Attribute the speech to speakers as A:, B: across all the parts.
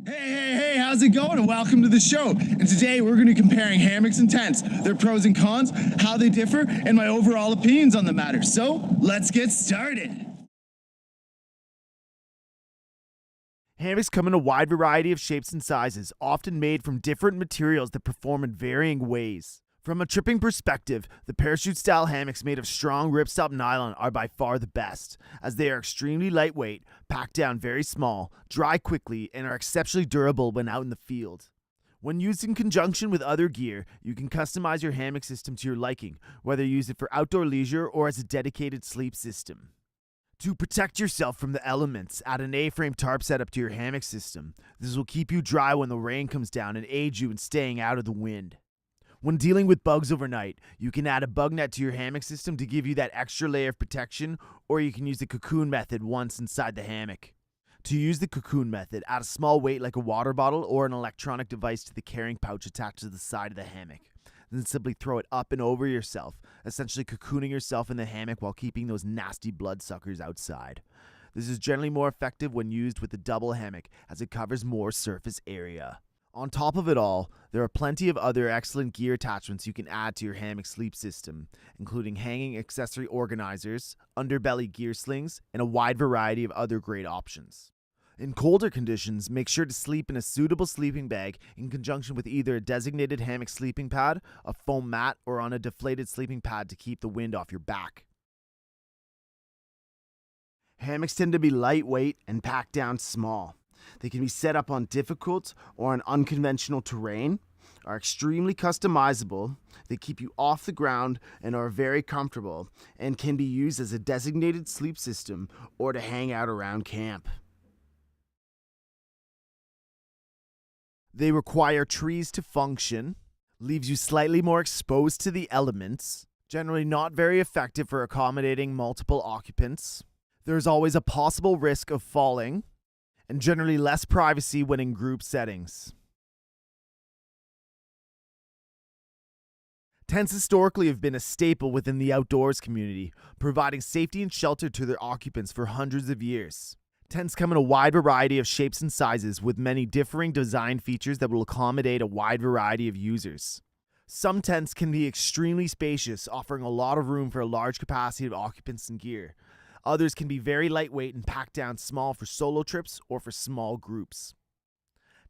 A: Hey, how's it going? And welcome to the show. And today we're going to be comparing hammocks and tents, their pros and cons, how they differ, and my overall opinions on the matter. So, let's get started.
B: Hammocks come in a wide variety of shapes and sizes, often made from different materials that perform in varying ways. From a tripping perspective, the parachute-style hammocks made of strong ripstop nylon are by far the best, as they are extremely lightweight, pack down very small, dry quickly, and are exceptionally durable when out in the field. When used in conjunction with other gear, you can customize your hammock system to your liking, whether you use it for outdoor leisure or as a dedicated sleep system. To protect yourself from the elements, add an A-frame tarp setup to your hammock system. This will keep you dry when the rain comes down and aid you in staying out of the wind. When dealing with bugs overnight, you can add a bug net to your hammock system to give you that extra layer of protection, or you can use the cocoon method once inside the hammock. To use the cocoon method, add a small weight like a water bottle or an electronic device to the carrying pouch attached to the side of the hammock. Then simply throw it up and over yourself, essentially cocooning yourself in the hammock while keeping those nasty bloodsuckers outside. This is generally more effective when used with the double hammock, as it covers more surface area. On top of it all, there are plenty of other excellent gear attachments you can add to your hammock sleep system, including hanging accessory organizers, underbelly gear slings, and a wide variety of other great options. In colder conditions, make sure to sleep in a suitable sleeping bag in conjunction with either a designated hammock sleeping pad, a foam mat, or on a deflated sleeping pad to keep the wind off your back. Hammocks tend to be lightweight and packed down small. They can be set up on difficult or on unconventional terrain, are extremely customizable, they keep you off the ground and are very comfortable, and can be used as a designated sleep system or to hang out around camp. They require trees to function, leaves you slightly more exposed to the elements, generally not very effective for accommodating multiple occupants. There's always a possible risk of falling, and generally less privacy when in group settings. Tents historically have been a staple within the outdoors community, providing safety and shelter to their occupants for hundreds of years. Tents come in a wide variety of shapes and sizes, with many differing design features that will accommodate a wide variety of users. Some tents can be extremely spacious, offering a lot of room for a large capacity of occupants and gear. Others can be very lightweight and packed down small for solo trips or for small groups.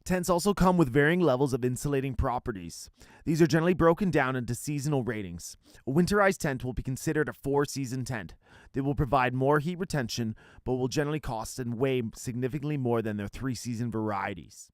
B: Tents also come with varying levels of insulating properties. These are generally broken down into seasonal ratings. A winterized tent will be considered a 4-season tent. They will provide more heat retention, but will generally cost and weigh significantly more than their 3-season varieties.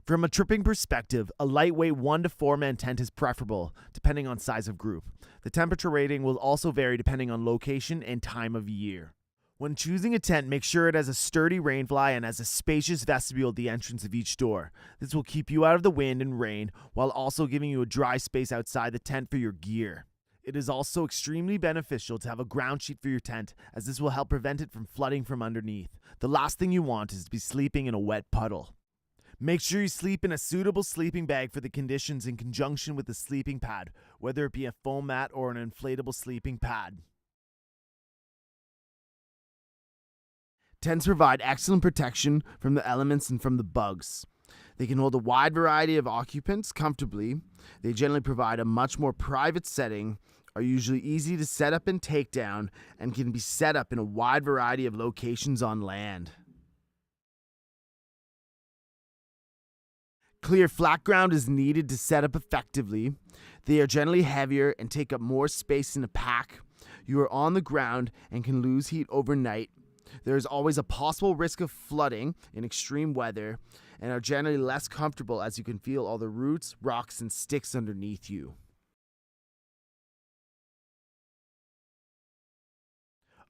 B: From a tripping perspective, a lightweight 1 to 4 man tent is preferable, depending on size of group. The temperature rating will also vary depending on location and time of year. When choosing a tent, make sure it has a sturdy rainfly and has a spacious vestibule at the entrance of each door. This will keep you out of the wind and rain, while also giving you a dry space outside the tent for your gear. It is also extremely beneficial to have a ground sheet for your tent, as this will help prevent it from flooding from underneath. The last thing you want is to be sleeping in a wet puddle. Make sure you sleep in a suitable sleeping bag for the conditions in conjunction with the sleeping pad, whether it be a foam mat or an inflatable sleeping pad. Tents provide excellent protection from the elements and from the bugs. They can hold a wide variety of occupants comfortably. They generally provide a much more private setting, are usually easy to set up and take down, and can be set up in a wide variety of locations on land. Clear flat ground is needed to set up effectively. They are generally heavier and take up more space in a pack. You are on the ground and can lose heat overnight. There is always a possible risk of flooding in extreme weather, and are generally less comfortable as you can feel all the roots, rocks, and sticks underneath you.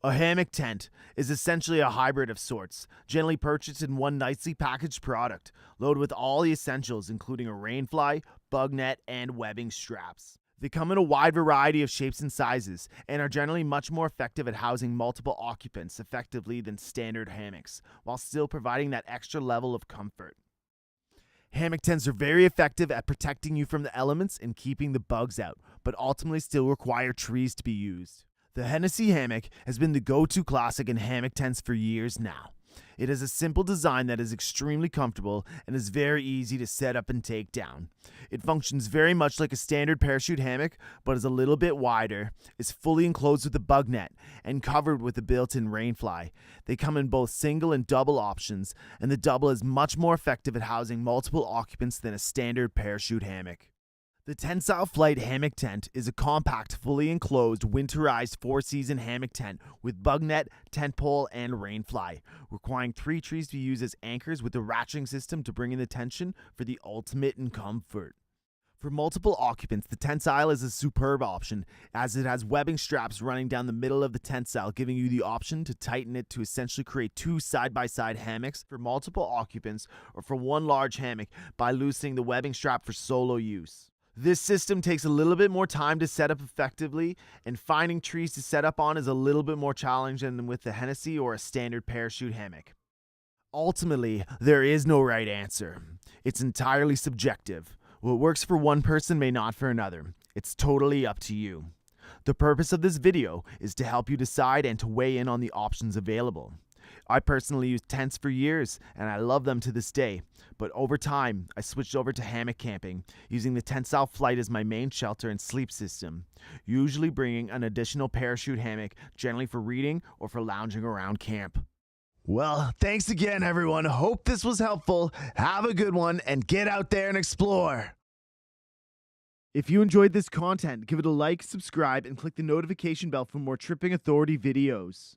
B: A hammock tent is essentially a hybrid of sorts, generally purchased in one nicely packaged product, loaded with all the essentials including a rainfly, bug net, and webbing straps. They come in a wide variety of shapes and sizes, and are generally much more effective at housing multiple occupants effectively than standard hammocks, while still providing that extra level of comfort. Hammock tents are very effective at protecting you from the elements and keeping the bugs out, but ultimately still require trees to be used. The Hennessy hammock has been the go-to classic in hammock tents for years now. It has a simple design that is extremely comfortable and is very easy to set up and take down. It functions very much like a standard parachute hammock, but is a little bit wider, is fully enclosed with a bug net, and covered with a built-in rainfly. They come in both single and double options, and the double is much more effective at housing multiple occupants than a standard parachute hammock. The Tensile Flight Hammock Tent is a compact, fully enclosed, winterized 4-season hammock tent with bug net, tent pole, and rainfly, requiring 3 trees to be used as anchors with a ratcheting system to bring in the tension for the ultimate in comfort. For multiple occupants, the Tensile is a superb option, as it has webbing straps running down the middle of the Tensile, giving you the option to tighten it to essentially create 2 side-by-side hammocks for multiple occupants or for one large hammock by loosening the webbing strap for solo use. This system takes a little bit more time to set up effectively, and finding trees to set up on is a little bit more challenging than with the Hennessy or a standard parachute hammock. Ultimately, there is no right answer. It's entirely subjective. What works for one person may not for another. It's totally up to you. The purpose of this video is to help you decide and to weigh in on the options available. I personally used tents for years, and I love them to this day, but over time, I switched over to hammock camping, using the Tensile Flight as my main shelter and sleep system, usually bringing an additional parachute hammock, generally for reading or for lounging around camp. Well, thanks again, everyone. Hope this was helpful. Have a good one, and get out there and explore. If you enjoyed this content, give it a like, subscribe, and click the notification bell for more Tripping Authority videos.